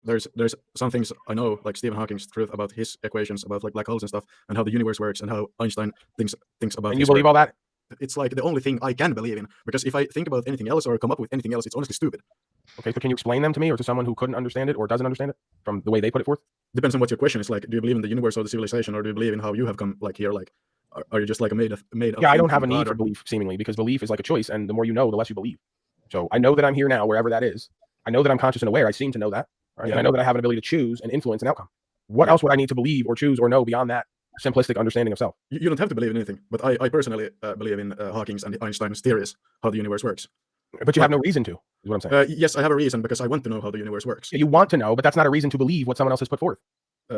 there's some things I know, like Stephen Hawking's truth about his equations about like black holes and stuff, and how the universe works, and how Einstein thinks about. And you believe all that? It's like the only thing I can believe in, because if I think about anything else or come up with anything else, it's honestly stupid. Okay, so can you explain them to me or to someone who couldn't understand it or doesn't understand it from the way they put it forth? Depends on what your question is. Like, do you believe in the universe or the civilization, or do you believe in how you have come like here? Like, are you just like a made up? Yeah, I don't have a need for belief, seemingly, because belief is like a choice, and the more you know, the less you believe. So I know that I'm here now, wherever that is. I know that I'm conscious and aware. I seem to know that. Right? Yeah. And I know that I have an ability to choose and influence an outcome. What else would I need to believe or choose or know beyond that simplistic understanding of self? You don't have to believe in anything, but I personally believe in Hawking's and Einstein's theories, how the universe works. But you have no reason to, is what I'm saying. Yes, I have a reason, because I want to know how the universe works. Yeah, you want to know, but that's not a reason to believe what someone else has put forth.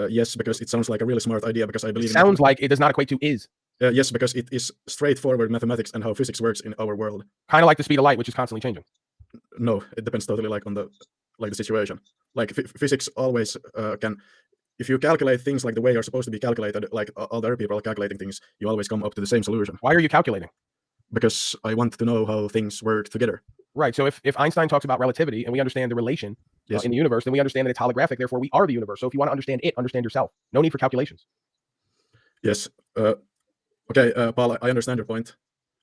Yes, because it sounds like a really smart idea, because I believe it sounds like it does not equate to is. Yes, because it is straightforward mathematics and how physics works in our world. Kind of like the speed of light, which is constantly changing. No, it depends totally like on the situation. Like physics always can, if you calculate things like the way you're supposed to be calculated, like all the other people are calculating things, you always come up to the same solution. Why are you calculating? Because I want to know how things work together. Right. So if Einstein talks about relativity and we understand the relation in the universe, then we understand that it's holographic. Therefore, we are the universe. So if you want to understand it, understand yourself. No need for calculations. Yes. Okay, Paul, I understand your point.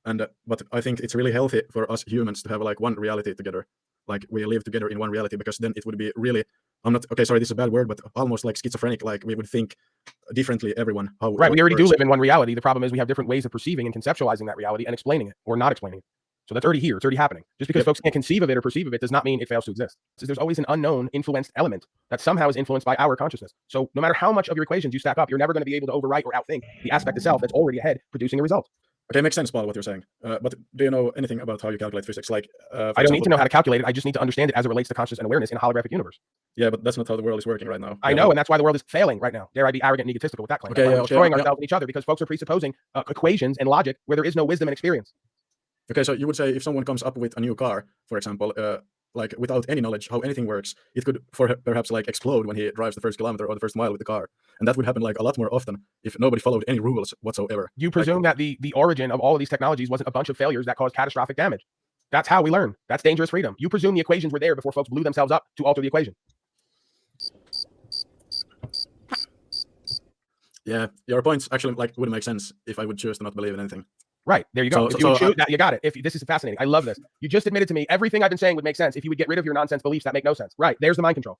But I think it's really healthy for us humans to have like one reality together. Like we live together in one reality, because then it would be really, sorry, this is a bad word, but almost like schizophrenic. Like we would think differently, everyone. Right, we already do live in one reality. The problem is we have different ways of perceiving and conceptualizing that reality and explaining it or not explaining it. So that's already here. It's already happening. Just because folks can't conceive of it or perceive of it does not mean it fails to exist. So there's always an unknown influenced element that somehow is influenced by our consciousness. So no matter how much of your equations you stack up, you're never going to be able to overwrite or outthink the aspect itself that's already ahead producing a result. Okay, makes sense, Paul, what you're saying. But do you know anything about how you calculate physics? Like, I don't need to know how to calculate it. I just need to understand it as it relates to consciousness and awareness in a holographic universe. Yeah, but that's not how the world is working right now. I know, and that's why the world is failing right now. Dare I be arrogant and egotistical with that claim? Okay, we're destroying ourselves and each other because folks are presupposing equations and logic where there is no wisdom and experience. Okay, so you would say if someone comes up with a new car, for example, like without any knowledge how anything works, it could perhaps like explode when he drives the first kilometer or the first mile with the car. And that would happen like a lot more often if nobody followed any rules whatsoever. You presume that the origin of all of these technologies wasn't a bunch of failures that caused catastrophic damage. That's how we learn. That's dangerous freedom. You presume the equations were there before folks blew themselves up to alter the equation. Yeah, your points actually like would make sense if I would choose to not believe in anything. Right, there you go. You got it. This is fascinating. I love this. You just admitted to me everything I've been saying would make sense if you would get rid of your nonsense beliefs that make no sense. Right, there's the mind control.